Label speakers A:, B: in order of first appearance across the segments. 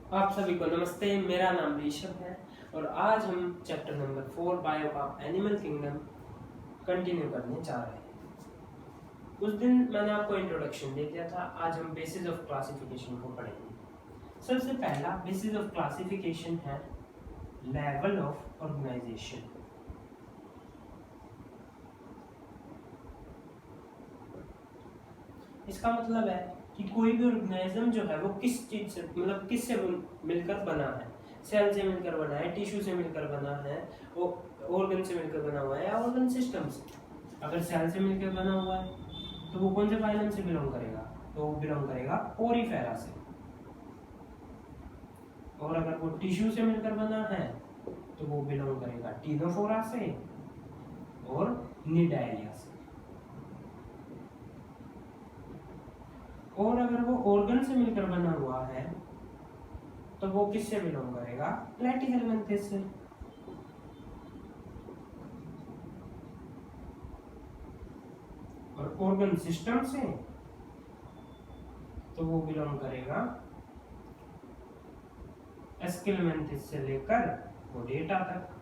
A: आप सभी को नमस्ते। मेरा नाम ऋषभ है और आज हम चैप्टर नंबर 4 बायो का एनिमल किंगडम कंटिन्यू करने जा रहे हैं। उस दिन मैंने आपको इंट्रोडक्शन दे दिया था। आज हम बेसिस ऑफ क्लासिफिकेशन को पढ़ेंगे। सबसे पहला बेसिस ऑफ क्लासिफिकेशन है लेवल ऑफ ऑर्गेनाइजेशन। इसका मतलब है कि कोई भी ऑर्गेनिज्म जो है वो किस चीज से मतलब किससे मिलकर बना है। सेल से मिलकर बना है, टिश्यू से मिलकर बना है, ऑर्गन से मिलकर बना हुआ है या ऑर्गन सिस्टम से। अगर सेल से मिलकर बना हुआ है तो वो कौन से फाइलम से बिलोंग करेगा? तो वो बिलोंग करेगा पोरीफेरा से। और अगर वो टिश्यू से मिलकर बना है तो वो बिलोंग करेगा टीनोफोरा से और निडायरिया से। और अगर वो ऑर्गन से मिलकर बना हुआ है तो वो किससे बिलोंग करेगा? प्लैटीहेलमिन्थेस से। और ऑर्गन सिस्टम से तो वो बिलोंग करेगा एस्केलमेंथिस से लेकर ओडेटा तक।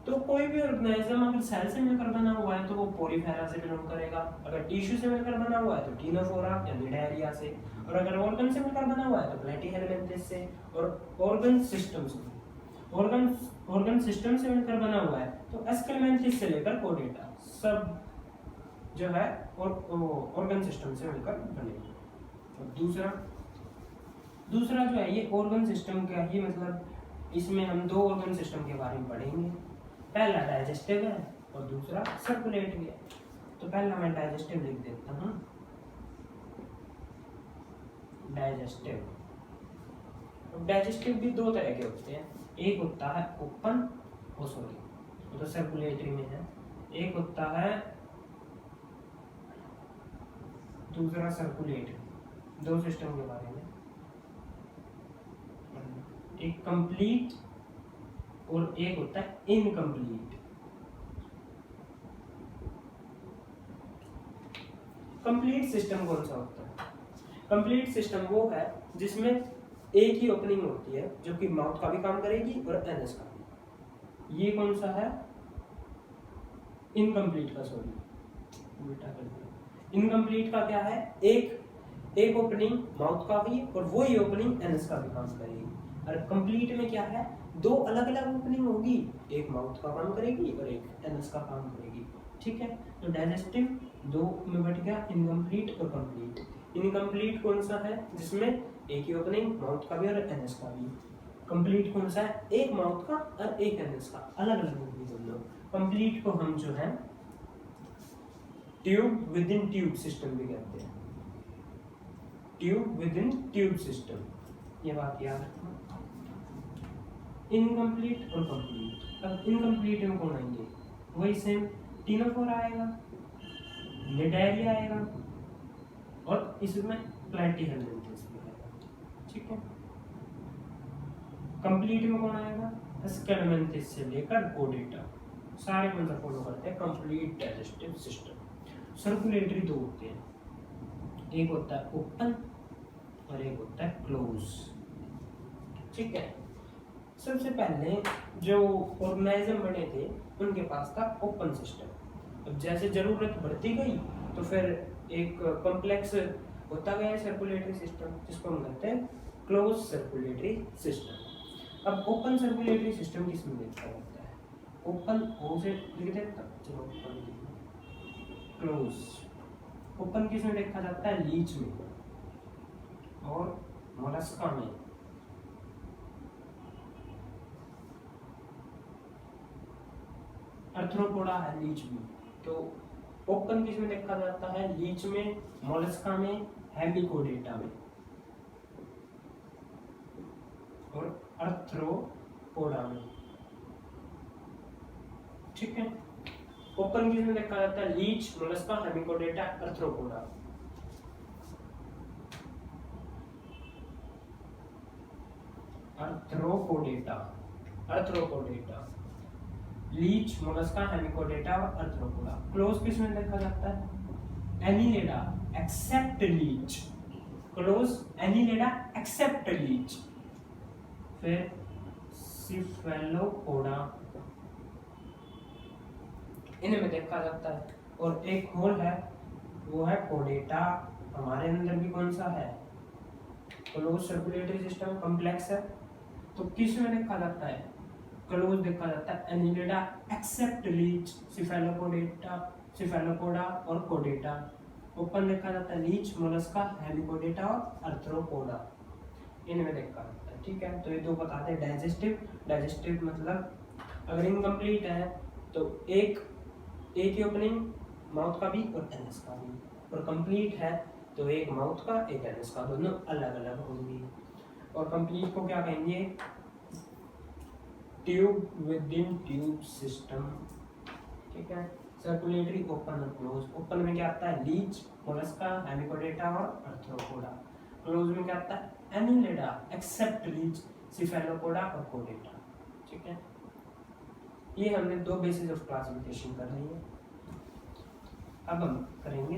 A: तो कोई भी ऑर्गेनिज्म अगर सेल से मिलकर बना हुआ है तो वो पोरीफेरा से बिलोंग करेगा। अगर टिश्यू से मिलकर बना हुआ है तो टीनोफोरा या निडायरिया से। और अगर ऑर्गन से मिलकर बना हुआ है तो प्लैटीहेलमिन्थेस से। और ऑर्गन सिस्टम से ऑर्गन सिस्टम से मिलकर बना हुआ है तो एस्केलमेंथिस से लेकर कोडेटा सब जो है और ऑर्गन सिस्टम से मिलकर बनेगा। और दूसरा जो है ये ऑर्गन सिस्टम का ही मतलब इसमें हम दो ऑर्गन सिस्टम के बारे में पढ़ेंगे। पहला डाइजेस्टिव है और दूसरा सर्कुलेटरी है। तो पहला मैं डाइजेस्टिव लिख देता हूँ। डाइजेस्टिव भी दो तरह के होते हैं। एक होता है ओपन तो सर्कुलेटरी में है। एक होता है दूसरा सर्कुलेटरी। दो सिस्टम के बारे में, एक कंप्लीट और एक होता है इनकम्प्लीट। कंप्लीट सिस्टम कौन सा होता है? कंप्लीट सिस्टम वो है जिसमें एक ही ओपनिंग होती है जो कि माउथ का भी काम करेगी और एनएस का भी। ये कौन सा है? इनकम्प्लीट का, सॉरी बेटा कर दिया। इनकम्प्लीट का क्या है? एक ओपनिंग माउथ का भी और वही ओपनिंग एनएस का भी काम करेगी। और कंप्लीट में क्या है? दो अलग अलग ओपनिंग होगी, एक माउथ का काम करेगी और एक एनएस का काम करेगी। ठीक है, तो डाइजेस्टिव दो में बट गया, इनकम्प्लीट और कंप्लीट। इनकम्प्लीट कौन सा है? जिसमें एक ही ओपनिंग माउथ का भी और एनएस का भी। कंप्लीट कौन सा है? एक माउथ का और एक एनएस का, अलग अलग ओपनिंग दोनों। कंप्लीट को हम जो है tube with in tube system भी कहते हैं। Tube with in tube system, ये बात याद रखना। इनकम्प्लीट और कंप्लीट। अब इनकम्प्लीट में कौन आएंगे? वही सेम टीनोफोरा आएगा, निडायरिया आएगा और इसमें प्लैटीहेलमिन्थेस भी आएगा। ठीक है, कंप्लीट में कौन आएगा? एस्केलमेंथिस से लेकर कोडेटा सारे कौन सा फॉलो करते हैं? Complete digestive system. सर्कुलेटरी दो होते हैं, एक होता है ओपन और एक होता है क्लोज। ठीक है, सबसे पहले जो ऑर्गेनिज्म बने थे उनके पास था ओपन सिस्टम। अब जैसे जरूरत बढ़ती गई तो फिर एक कॉम्प्लेक्स होता गया सर्कुलेटरी सिस्टम, जिसको हम कहते हैं क्लोज सर्कुलेटरी सिस्टम। अब ओपन सर्कुलेटरी सिस्टम किसमें देखा जाता है? ओपन ओ से लिख देता, चलो ओपन। क्लोज ओपन किसमें देखा जाता है? लीच में और मोलस्का में। अर्थ्रोपोडा है लीच में। तो ओपन किस में देखा जाता है? लीच में, मोलस्का में, हेमिकोडेटा में और अर्थ्रोपोडा में। ठीक है, ओपन किस में देखा जाता है? Leech, Mollusca, Hemichordata, Arthropoda. अर्थ्रोपोडेटा लीच, मोलस्का, हेमिकोडेटा और अर्थ्रोपोडा। क्लोज किस में देखा जाता है? Annelida except leech, closed Annelida except leech. फिर सिफेलोपोडा, इनमें देखा जाता है। और एक होल है, वो है कोडेटा। हमारे अंदर भी कौन सा है, क्लोज सर्कुलेटरी सिस्टम कॉम्प्लेक्स है। तो किस में देखा जाता है, क्लोज देखा जाता है एनिलेडा एक्सेप्ट लीच, सिफेलोपोडा और कोडेटा। ओपन देखा जाता है लीच, मोलस्का, हेमिकोडेटा और आर्थ्रोपोडा, इनमें देखा जाता है। ठीक है, तो ये दो बताते हैं। डाइजेस्टिव मतलब अगर इनकम्प्लीट है तो एक ही ओपनिंग, माउथ का भी और एनस का भी, और कंप्लीट है तो एक माउथ का एक एनस का, दोनों अलग अलग होंगी। और कंप्लीट को क्या कहेंगे, tube with in tube system. ठीक है, सर्कुलेटरी ओपन और क्लोज। ओपन में क्या आता है, लीच, मोलस्का, हेमिकोडेटा और आर्थ्रोपोडा। क्लोज में क्या आता है, एनिलेडा एक्सेप्ट लीच, सिफेलोपोडा और कोडेटा। ठीक है, ये हमने दो बेसिस ऑफ क्लासिफिकेशन कर ली है। अब हम करेंगे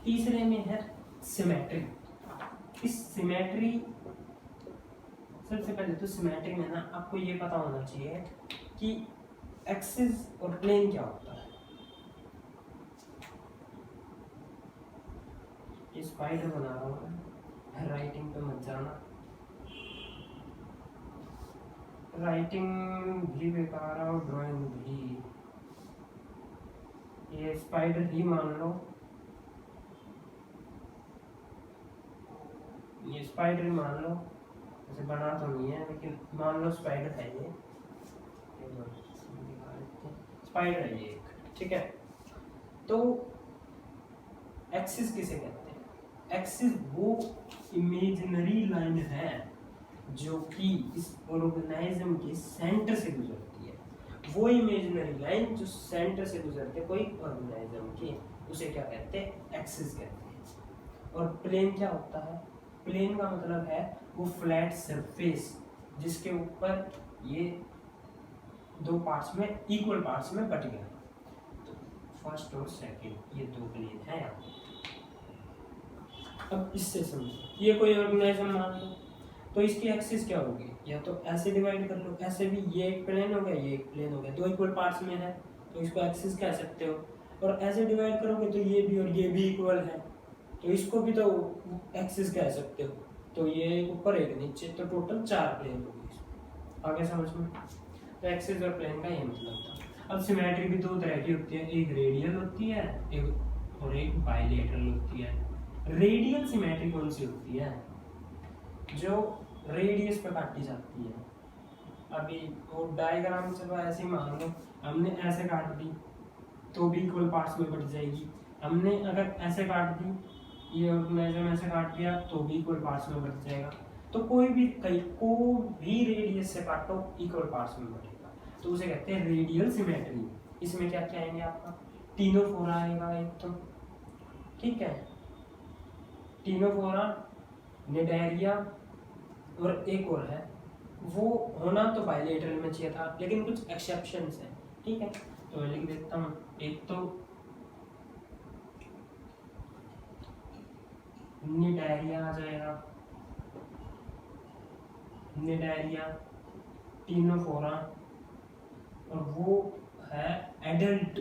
A: तीसरे में है सिमेट्री। इस सिमेट्री, सबसे पहले तो सिमेट्री में ना आपको ये पता होना चाहिए कि एक्सिस और प्लेन क्या होता है। ये स्पाइडर बना रहा हूँ मैं, राइटिंग पे मत जाना, राइटिंग भी बेकार है और ड्राइंग भी। ये स्पाइडर ही मान लो, ये स्पाइडर ही मान लो, ऐसे बना तो नहीं है लेकिन मान लो स्पाइडर है ये स्पाइडर है ये एक। ठीक है, तो एक्सिस किसे कहते हैं, एक्सिस वो इमेजिनरी लाइन है जो कि इस ऑर्गेनाइज्म के सेंटर से गुजरती है। वो इमेजिनरी लाइन जो सेंटर से गुजरते कोई ऑर्गेनाइज्म के, उसे क्या कहते हैं, एक्सिस कहते हैं। और प्लेन क्या होता है, प्लेन का मतलब है वो फ्लैट सरफेस जिसके ऊपर ये दो पार्ट्स में, इक्वल पार्ट्स में बट गया। तो फर्स्ट और सेकंड ये दो प्लेन है यहाँ। अब इससे समझो, ये कोई ऑर्गेनाइज्म मान लो, तो इसकी एक्सिस क्या होगी, या तो ऐसे डिवाइड कर लो, ऐसे भी ये एक प्लेन हो गया, ये एक प्लेन हो गया, दो इक्वल पार्ट्स में है तो इसको एक्सिस कह सकते हो। और ऐसे डिवाइड करोगे तो ये भी और ये भी इक्वल है तो इसको भी तो एक्सिस कह सकते हो। तो ये एक ऊपर एक नीचे, तो टोटल 4 प्लेन होगी। आगे समझ में, तो एक्सिस और प्लेन का ये मतलब था। अब सिमेट्री भी दो तरह की होती है, एक रेडियल होती है एक बाइलेटरल होती है। रेडियल सिमेट्री कौन सी होती है, जो रेडियस पे काटी जाती है। अभी वो डायग्राम चलो ऐसे ही मान लो, हमने ऐसे काट दी तो भी इक्वल पार्ट्स में बट जाएगी, हमने अगर ऐसे काट दी, ये ऑर्गेनाइज्म ऐसे काट दिया तो भी इक्वल पार्ट्स में बट जाएगा। तो कोई भी रेडियस से काटो इक्वल पार्ट्स में बटेगा, तो उसे कहते हैं रेडियल सिमेट्री। इसमें क्या क्या आएंगे आपका, टीनोफोरा आएगा एक तो, ठीक है, टीनोफोरा, निडारिया, और एक और है, वो होना तो बाइलेटरल में चाहिए था लेकिन कुछ एक्सेप्शंस हैं। ठीक है, तो मैं लिख देता हूँ, एक तो निडारिया आ जाएगा, निडारिया, टीनोफोरा, और वो है adult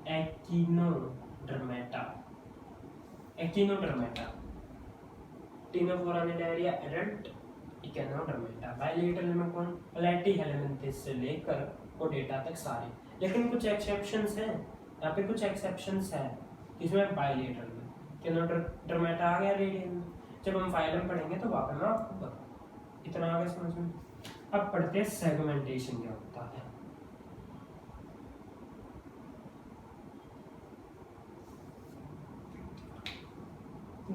A: Echinodermata, Ctenophora, Cnidaria, adult Echinodermata. Bilateral में कौन, प्लैटीहेलमिन्थेस से लेकर कोडेटा तक सारे, लेकिन कुछ एक्सेप्शंस हैं, यहाँ पे कुछ एक्सेप्शंस है इसमें बाइलेटरल में। एकिनोडर्मेटा आ गया रेडियल में, जब हम फाइलम पढ़ेंगे तो वहाँ पर मैं आपको बताऊँ। इतना आगे समझ में। अब पढ़ते हैं सेगमेंटेशन क्या होता है।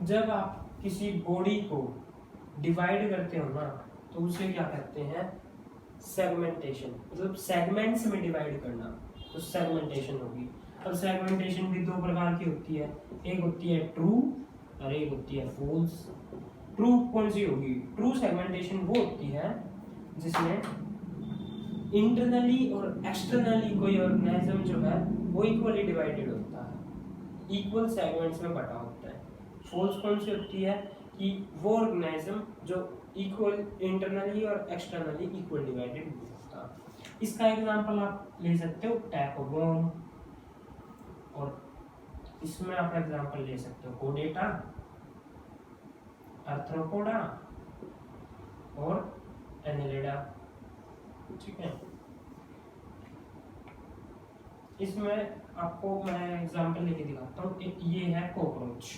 A: जब आप किसी बॉडी को डिवाइड करते हो ना तो उसे क्या कहते हैं, सेगमेंटेशन, मतलब सेगमेंट्स में डिवाइड करना, तो सेगमेंटेशन होगी। अब सेगमेंटेशन भी दो प्रकार की होती है, एक होती है ट्रू और एक होती है फॉल्स। ट्रू कौन सी होगी, ट्रू सेगमेंटेशन वो होती है जिसमें इंटरनली और एक्सटर्नली कोई ऑर्गेनिज्म जो है वो इक्वली डिवाइडेड होता है, इक्वल सेगमेंट्स में बटा होता है। फोल्स कौन सी होती है कि वो ऑर्गेनिज्म जो इक्वल इंटरनली और एक्सटर्नली इक्वल डिवाइडेड नहीं होता। इसका एग्जांपल आप ले सकते हो टैपोवोर्म, और इसमें आप एग्जांपल ले सकते हो कोडेटा, आर्थ्रोपोडा और एनेलिडा। ठीक है, इसमें आपको मैं एग्जांपल लेके दिखाता हूँ। ये है कॉकरोच,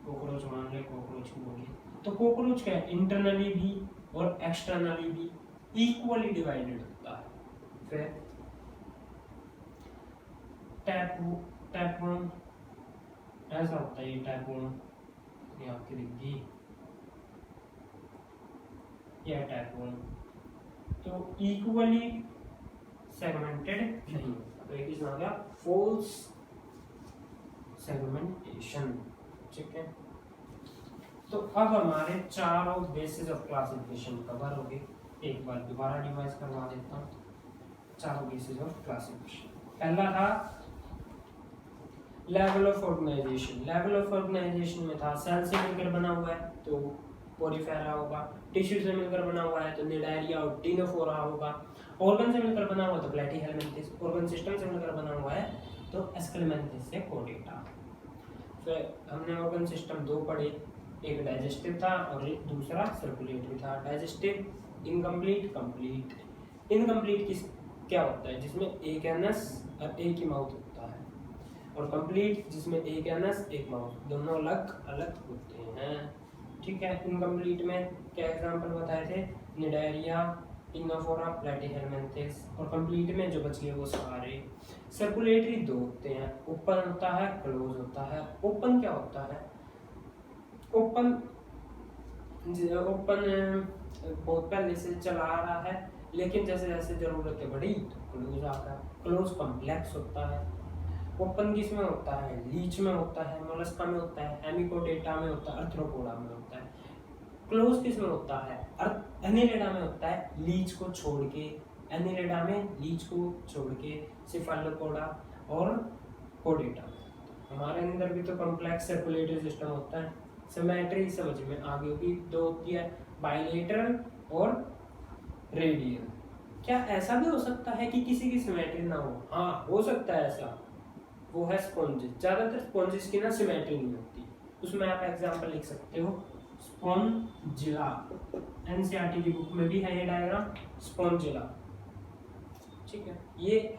A: कॉकरोच मान ले, कॉकरोच बोलिए तो कॉकरोच क्या है, इंटरनली भी और एक्सटर्नली भी इक्वली डिवाइडेड होता है। फिर टैपवर्म ऐसा होता है, ये टैपवर्म ये आपकी दिखती, ये टैपवर्म तो इक्वली सेगमेंटेड नहीं होता, तो एक इसमें आ गया फॉल्स सेगमेंटेशन। ठीक है, तो अब हमारे चारों बेसिस ऑफ क्लासिफिकेशन कवर हो गए। एक बार दोबारा रिवाइज करवा देता हूँ चारों बेसिस ऑफ क्लासिफिकेशन। पहला था level of organisation. Level of organisation में था सेल से मिलकर बना हुआ है तो पोरीफेरा होगा, टिश्यू से मिलकर बना हुआ है तो निडायरिया और टिनोफोरा होगा, ऑर्गन से मिलकर बना हुआ तो प्लैटीहेलमिन्थेस, ऑर्गन सिस्टम से मिलकर बना हुआ है तो एस्केलमिन्थेस से कोडेटा। फिर हमने ऑर्गन सिस्टम दो पढ़े, एक डाइजेस्टिव था और एक दूसरा सर्कुलेटरी था। Digestive incomplete, complete. इनकम्प्लीट किस क्या होता है, जिसमें एक एनस और एक ही माउथ होता है, और कंप्लीट जिसमें एक एनस एक माउथ, दोनों अलग अलग होते हैं। ठीक है, इनकम्प्लीट में क्या एग्जांपल बताए थे, निडायरिया, टिनोफोरा, प्लैटीहेलमिन्थेस, और कंप्लीट में जो बच गए वो सारे। सर्कुलेटरी दो होते हैं, ओपन होता है, क्लोज होता है। ओपन क्या होता है, ओपन बहुत पहले से चला आ रहा है, लेकिन जैसे जैसे जरूरतें बढ़ी तो क्लोज आता है। क्लोज कॉम्प्लेक्स होता है। ओपन किस में होता है, लीच में होता है, मोलस्का में होता है, हेमिकोडेटा में होता है, आर्थ्रोपोडा में होता है। क्लोज किस में होता है, एनिलिडा में होता है, लीच को छोड़ के। एनिलिडा में लीच को छोड़ के सिफेलोपोडा और कोडेटा। हमारे अंदर भी तो कॉम्प्लेक्स सर्कुलेटरी सिस्टम होता है। सिमेट्री समझ में आ गई होगी, दो होती है, बाइलेटरल और रेडियल। क्या ऐसा भी हो सकता है कि किसी की सिमेट्री ना हो? हाँ, हो सकता है ऐसा, वो है स्पॉन्जेस। ज्यादातर स्पॉन्जेस की ना सिमेट्री नहीं होती, उसमें आप एग्जांपल लिख सकते हो स्पॉन्जिला। एनसीईआरटी की बुक में भी है ये डायग्राम, स्पॉन्जिला। ठीक है, ये है